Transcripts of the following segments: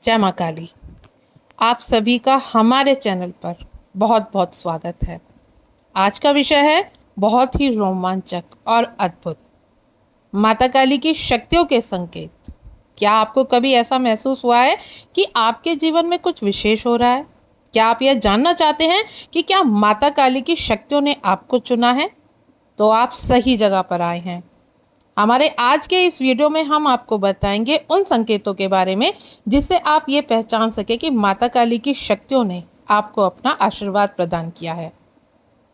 जय माँ काली। आप सभी का हमारे चैनल पर बहुत बहुत स्वागत है। आज का विषय है बहुत ही रोमांचक और अद्भुत, माता काली की शक्तियों के संकेत। क्या आपको कभी ऐसा महसूस हुआ है कि आपके जीवन में कुछ विशेष हो रहा है? क्या आप यह जानना चाहते हैं कि क्या माता काली की शक्तियों ने आपको चुना है? तो आप सही जगह पर आए हैं। हमारे आज के इस वीडियो में हम आपको बताएंगे उन संकेतों के बारे में जिससे आप ये पहचान सके कि माता काली की शक्तियों ने आपको अपना आशीर्वाद प्रदान किया है।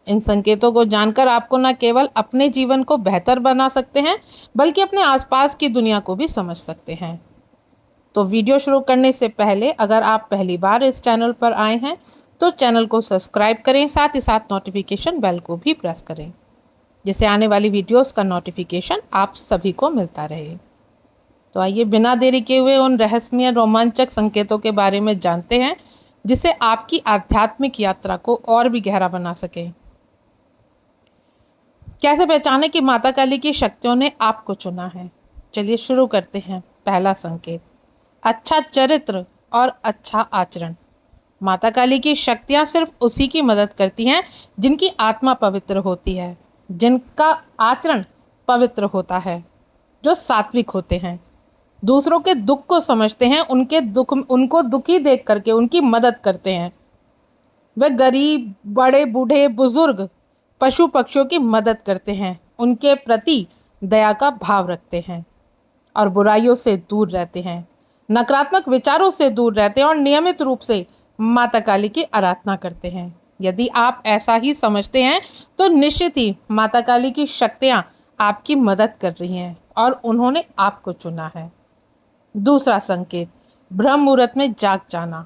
इन संकेतों को जानकर आपको न केवल अपने जीवन को बेहतर बना सकते हैं बल्कि अपने आसपास की दुनिया को भी समझ सकते हैं। तो वीडियो शुरू करने से पहले अगर आप पहली बार इस चैनल पर आए हैं तो चैनल को सब्सक्राइब करें, साथ ही साथ नोटिफिकेशन बेल को भी प्रेस करें जिससे आने वाली वीडियोस का नोटिफिकेशन आप सभी को मिलता रहे। तो आइए बिना देरी किए हुए उन रहस्यमय रोमांचक संकेतों के बारे में जानते हैं जिससे आपकी आध्यात्मिक यात्रा को और भी गहरा बना सके। कैसे पहचाने कि माता काली की शक्तियों ने आपको चुना है? चलिए शुरू करते हैं। पहला संकेत, अच्छा चरित्र और अच्छा आचरण। माता काली की शक्तियाँ सिर्फ उसी की मदद करती हैं जिनकी आत्मा पवित्र होती है, जिनका आचरण पवित्र होता है, जो सात्विक होते हैं, दूसरों के दुख को समझते हैं, उनको दुखी देख करके उनकी मदद करते हैं। वे गरीब, बड़े, बूढ़े, बुजुर्ग, पशु पक्षियों की मदद करते हैं, उनके प्रति दया का भाव रखते हैं और बुराइयों से दूर रहते हैं, नकारात्मक विचारों से दूर रहते हैं और नियमित रूप से माता काली की आराधना करते हैं। यदि आप ऐसा ही समझते हैं तो निश्चित ही माता काली की शक्तियाँ आपकी मदद कर रही हैं और उन्होंने आपको चुना है। दूसरा संकेत, ब्रह्म मुहूर्त में जाग जाना।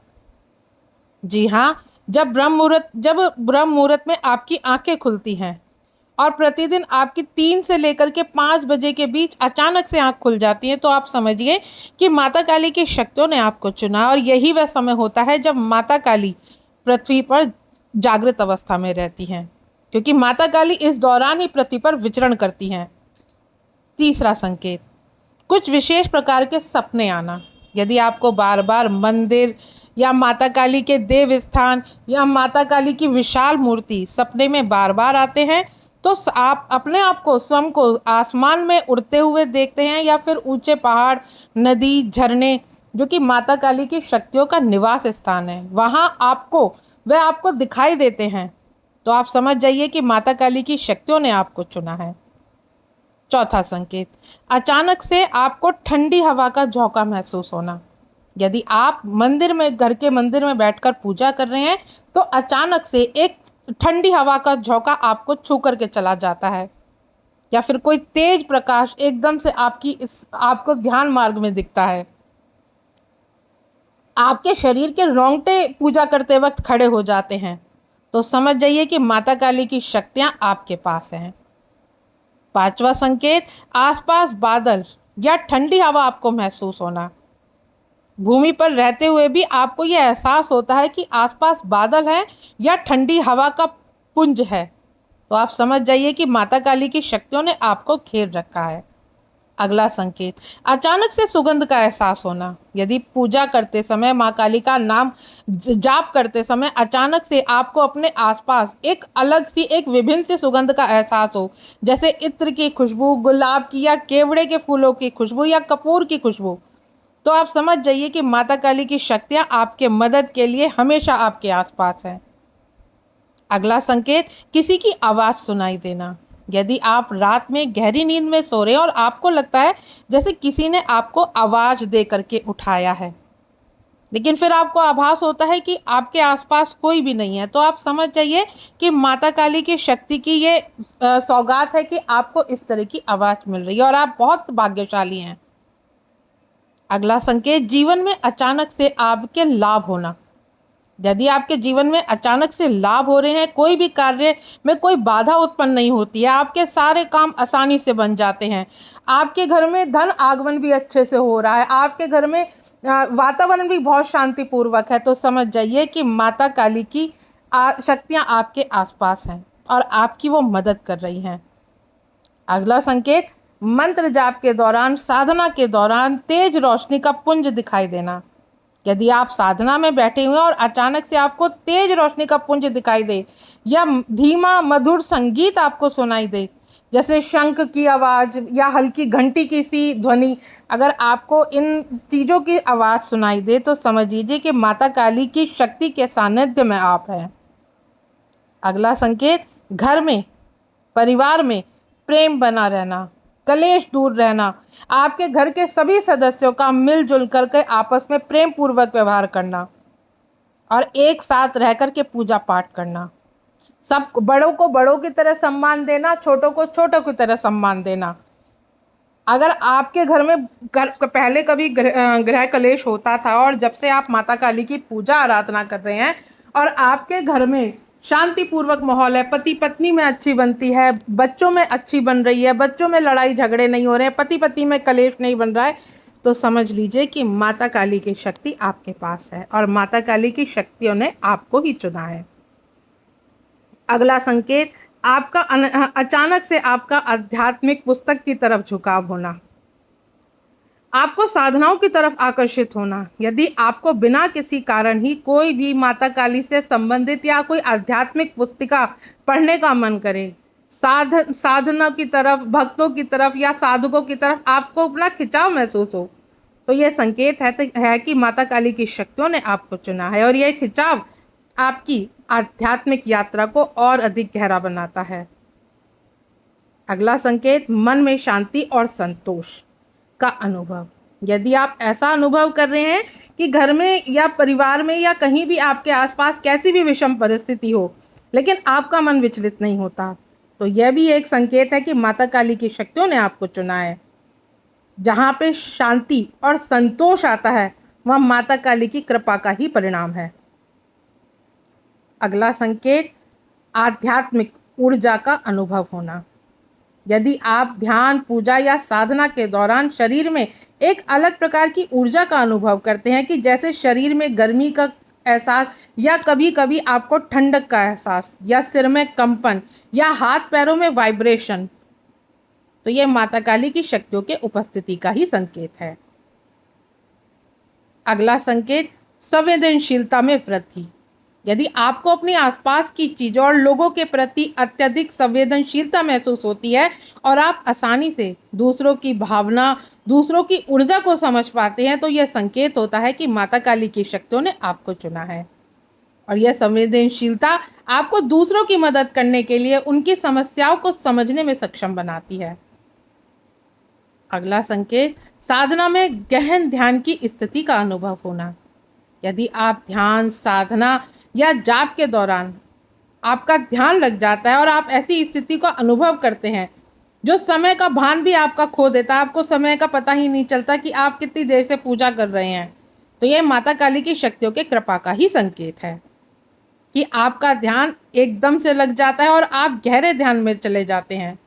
जी हाँ, जब ब्रह्म मुहूर्त में आपकी आंखें खुलती हैं और प्रतिदिन आपकी 3 से लेकर के 5 बजे के बीच अचानक से आंख खुल जाती है तो आप समझिए कि माता काली की शक्तियों ने आपको चुना। और यही वह समय होता है जब माता काली पृथ्वी पर जागृत अवस्था में रहती हैं, क्योंकि माता काली इस दौरान ही पृथ्वी पर विचरण करती हैं। तीसरा संकेत, कुछ विशेष प्रकार के सपने आना। यदि आपको बार बार मंदिर या माता काली के देव स्थान या माता काली की विशाल मूर्ति सपने में बार बार आते हैं तो आप अपने आप को स्वयं को आसमान में उड़ते हुए देखते हैं या फिर ऊंचे पहाड़, नदी, झरने जो कि माता काली की शक्तियों का निवास स्थान है, वहाँ आपको दिखाई देते हैं। तो आप समझ जाइए कि माता काली की शक्तियों ने आपको चुना है। चौथा संकेत, अचानक से आपको ठंडी हवा का झोंका महसूस होना। यदि आप घर के मंदिर में बैठकर पूजा कर रहे हैं तो अचानक से एक ठंडी हवा का झोंका आपको छू करके चला जाता है, या फिर कोई तेज प्रकाश एकदम से आपको ध्यान मार्ग में दिखता है। आपके शरीर के रोंगटे पूजा करते वक्त खड़े हो जाते हैं तो समझ जाइए कि माता काली की शक्तियां आपके पास हैं। पांचवा संकेत, आसपास बादल या ठंडी हवा आपको महसूस होना। भूमि पर रहते हुए भी आपको यह एहसास होता है कि आसपास बादल है या ठंडी हवा का पुंज है, तो आप समझ जाइए कि माता काली की शक्तियों ने आपको घेर रखा है। अगला संकेत, अचानक से सुगंध का एहसास होना। यदि पूजा करते समय माँ काली का नाम जाप करते समय अचानक से आपको अपने आसपास एक विभिन्न सी सुगंध का एहसास हो, जैसे इत्र की खुशबू, गुलाब की या केवड़े के फूलों की खुशबू या कपूर की खुशबू, तो आप समझ जाइए कि माता काली की शक्तियाँ आपके मदद के लिए हमेशा आपके आसपास हैं। अगला संकेत, किसी की आवाज़ सुनाई देना। यदि आप रात में गहरी नींद में सो रहे हैं और आपको लगता है जैसे किसी ने आपको आवाज़ दे करके उठाया है, लेकिन फिर आपको आभास होता है कि आपके आसपास कोई भी नहीं है, तो आप समझ जाइए कि माता काली की शक्ति की ये सौगात है कि आपको इस तरह की आवाज़ मिल रही है और आप बहुत भाग्यशाली हैं। अगला संकेत, जीवन में अचानक से आपके लाभ होना। यदि आपके जीवन में अचानक से लाभ हो रहे हैं, कोई भी कार्य में कोई बाधा उत्पन्न नहीं होती है, आपके सारे काम आसानी से बन जाते हैं, आपके घर में धन आगमन भी अच्छे से हो रहा है, आपके घर में वातावरण भी बहुत शांतिपूर्वक है, तो समझ जाइए कि माता काली की शक्तियाँ आपके आसपास हैं और आपकी वो मदद कर रही हैं। अगला संकेत, मंत्र जाप के दौरान, साधना के दौरान तेज रोशनी का पुंज दिखाई देना। यदि आप साधना में बैठे हुए हैं और अचानक से आपको तेज रोशनी का पुंज दिखाई दे या धीमा मधुर संगीत आपको सुनाई दे, जैसे शंख की आवाज़ या हल्की घंटी की सी ध्वनि, अगर आपको इन चीज़ों की आवाज़ सुनाई दे तो समझ लीजिए कि माता काली की शक्ति के सानिध्य में आप हैं। अगला संकेत, घर में, परिवार में प्रेम बना रहना, कलेश दूर रहना, आपके घर के सभी सदस्यों का मिलजुल करके आपस में प्रेम पूर्वक व्यवहार करना और एक साथ रह कर के पूजा पाठ करना, सब बड़ों को बड़ों की तरह सम्मान देना, छोटों को छोटों की तरह सम्मान देना। अगर आपके घर में पहले कभी गृह कलेश होता था और जब से आप माता काली की पूजा आराधना कर रहे हैं और आपके घर में शांतिपूर्वक माहौल है, पति पत्नी में अच्छी बनती है, बच्चों में अच्छी बन रही है, बच्चों में लड़ाई झगड़े नहीं हो रहे हैं, पति पत्नी में कलेश नहीं बन रहा है, तो समझ लीजिए कि माता काली की शक्ति आपके पास है और माता काली की शक्तियों ने आपको ही चुना है। अगला संकेत, आपका अचानक से आपका आध्यात्मिक पुस्तक की तरफ झुकाव होना, आपको साधनाओं की तरफ आकर्षित होना। यदि आपको बिना किसी कारण ही कोई भी माता काली से संबंधित या कोई आध्यात्मिक पुस्तिका पढ़ने का मन करे, साधना की तरफ, भक्तों की तरफ या साधकों की तरफ आपको अपना खिंचाव महसूस हो, तो यह संकेत है कि माता काली की शक्तियों ने आपको चुना है और यह खिंचाव आपकी आध्यात्मिक यात्रा को और अधिक गहरा बनाता है। अगला संकेत, मन में शांति और संतोष का अनुभव। यदि आप ऐसा अनुभव कर रहे हैं कि घर में या परिवार में या कहीं भी आपके आसपास कैसी भी विषम परिस्थिति हो लेकिन आपका मन विचलित नहीं होता, तो यह भी एक संकेत है कि माता काली की शक्तियों ने आपको चुना है। जहाँ पे शांति और संतोष आता है वह माता काली की कृपा का ही परिणाम है। अगला संकेत, आध्यात्मिक ऊर्जा का अनुभव होना। यदि आप ध्यान, पूजा या साधना के दौरान शरीर में एक अलग प्रकार की ऊर्जा का अनुभव करते हैं कि जैसे शरीर में गर्मी का एहसास या कभी कभी आपको ठंडक का एहसास या सिर में कंपन या हाथ पैरों में वाइब्रेशन, तो यह माता काली की शक्तियों के उपस्थिति का ही संकेत है। अगला संकेत, संवेदनशीलता में वृद्धि। यदि आपको अपने आसपास की चीज़ों और लोगों के प्रति अत्यधिक संवेदनशीलता महसूस होती है और आप आसानी से दूसरों की भावना, दूसरों की ऊर्जा को समझ पाते हैं, तो यह संकेत होता है कि माता काली की शक्तियों ने आपको चुना है और यह संवेदनशीलता आपको दूसरों की मदद करने के लिए उनकी समस्याओं को समझने में सक्षम बनाती है। अगला संकेत, साधना में गहन ध्यान की स्थिति का अनुभव होना। यदि आप ध्यान, साधना या जाप के दौरान आपका ध्यान लग जाता है और आप ऐसी स्थिति का अनुभव करते हैं जो समय का भान भी आपका खो देता है, आपको समय का पता ही नहीं चलता कि आप कितनी देर से पूजा कर रहे हैं, तो यह माता काली की शक्तियों के कृपा का ही संकेत है कि आपका ध्यान एकदम से लग जाता है और आप गहरे ध्यान में चले जाते हैं।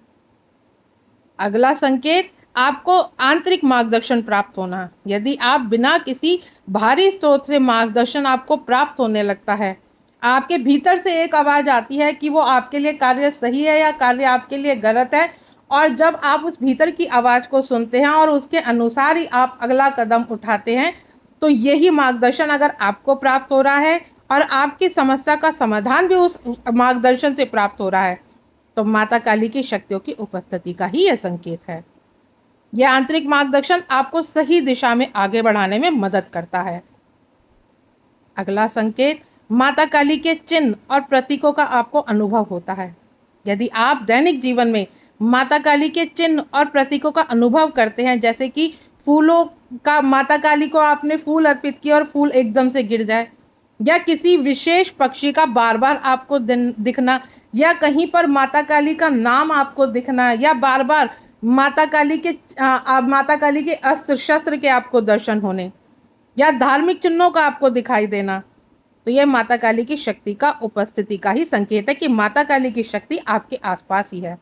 अगला संकेत, आपको आंतरिक मार्गदर्शन प्राप्त होना। यदि आप बिना किसी बाहरी स्रोत से मार्गदर्शन आपको प्राप्त होने लगता है, आपके भीतर से एक आवाज़ आती है कि वो आपके लिए कार्य सही है या कार्य आपके लिए गलत है, और जब आप उस भीतर की आवाज़ को सुनते हैं और उसके अनुसार ही आप अगला कदम उठाते हैं, तो यही मार्गदर्शन अगर आपको प्राप्त हो रहा है और आपकी समस्या का समाधान भी उस मार्गदर्शन से प्राप्त हो रहा है, तो माता काली की शक्तियों की उपस्थिति का ही यह संकेत है। यह आंतरिक मार्गदर्शन आपको सही दिशा में आगे बढ़ाने में मदद करता है। अगला संकेत, माता काली के चिन्ह और प्रतीकों का आपको अनुभव होता है। यदि आप दैनिक जीवन में माता काली के चिन्ह और प्रतीकों का अनुभव करते हैं, जैसे कि फूलों का, माता काली को आपने फूल अर्पित किया और फूल एकदम से गिर जाए, या किसी विशेष पक्षी का बार बार आपको दिखना, या कहीं पर माता काली का नाम आपको दिखना, या बार बार माता काली के अस्त्र शस्त्र के आपको दर्शन होने, या धार्मिक चिन्हों का आपको दिखाई देना, तो यह माता काली की शक्ति का उपस्थिति का ही संकेत है कि माता काली की शक्ति आपके आसपास ही है।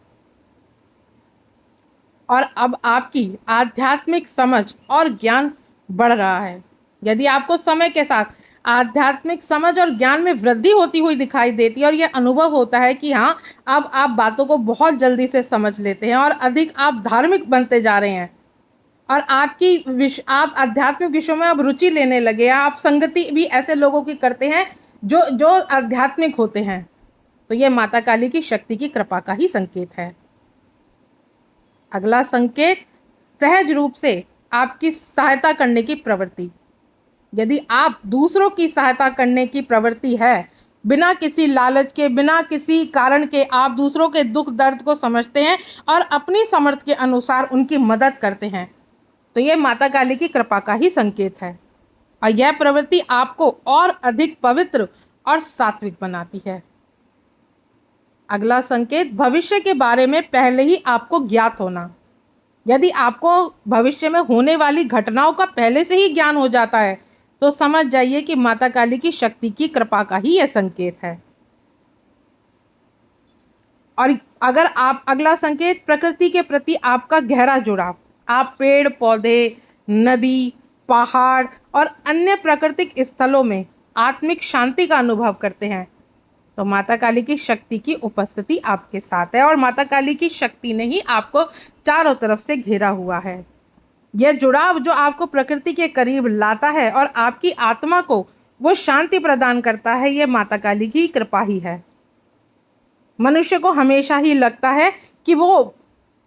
और अब आपकी आध्यात्मिक समझ और ज्ञान बढ़ रहा है। यदि आपको समय के साथ आध्यात्मिक समझ और ज्ञान में वृद्धि होती हुई दिखाई देती है और यह अनुभव होता है कि हाँ, अब आप बातों को बहुत जल्दी से समझ लेते हैं और अधिक आप धार्मिक बनते जा रहे हैं, और आप आध्यात्मिक विषयों में अब रुचि लेने लगे। आप संगति भी ऐसे लोगों की करते हैं जो जो आध्यात्मिक होते हैं। तो ये माता काली की शक्ति की कृपा का ही संकेत है। अगला संकेत, सहज रूप से आपकी सहायता करने की प्रवृत्ति। यदि आप दूसरों की सहायता करने की प्रवृत्ति है, बिना किसी लालच के, बिना किसी कारण के आप दूसरों के दुख दर्द को समझते हैं और अपनी सामर्थ्य के अनुसार उनकी मदद करते हैं, तो यह माता काली की कृपा का ही संकेत है। और यह प्रवृत्ति आपको और अधिक पवित्र और सात्विक बनाती है। अगला संकेत, भविष्य के बारे में पहले ही आपको ज्ञात होना। यदि आपको भविष्य में होने वाली घटनाओं का पहले से ही ज्ञान हो जाता है, तो समझ जाइए कि माता काली की शक्ति की कृपा का ही यह संकेत है। और अगर आप अगला संकेत, प्रकृति के प्रति आपका गहरा जुड़ाव। आप पेड़ पौधे, नदी, पहाड़ और अन्य प्राकृतिक स्थलों में आत्मिक शांति का अनुभव करते हैं, तो माता काली की शक्ति की उपस्थिति आपके साथ है और माता काली की शक्ति ने ही आपको चारों तरफ से घेरा हुआ है। यह जुड़ाव जो आपको प्रकृति के करीब लाता है और आपकी आत्मा को वो शांति प्रदान करता है, यह माता काली की कृपा ही है। मनुष्य को हमेशा ही लगता है कि वो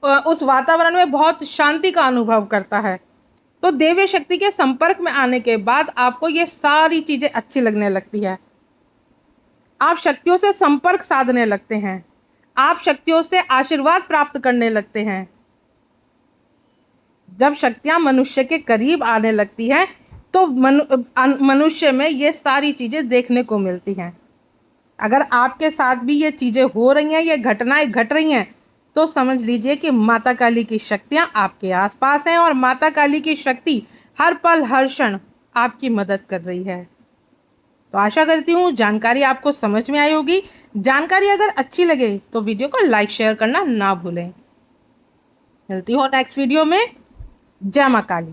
उस वातावरण में बहुत शांति का अनुभव करता है, तो देवी शक्ति के संपर्क में आने के बाद आपको ये सारी चीजें अच्छी लगने लगती है। आप शक्तियों से संपर्क साधने लगते हैं, आप शक्तियों से आशीर्वाद प्राप्त करने लगते हैं। जब शक्तियां मनुष्य के करीब आने लगती हैं, तो मनुष्य में ये सारी चीजें देखने को मिलती हैं। अगर आपके साथ भी ये चीजें हो रही हैं, ये घटनाएं घट रही हैं, तो समझ लीजिए कि माता काली की शक्तियां आपके आसपास हैं और माता काली की शक्ति हर पल हर क्षण आपकी मदद कर रही है। तो आशा करती हूँ जानकारी आपको समझ में आई होगी। जानकारी अगर अच्छी लगे तो वीडियो को लाइक शेयर करना ना भूलें। मिलती हूँ नेक्स्ट वीडियो में। जय मां काली।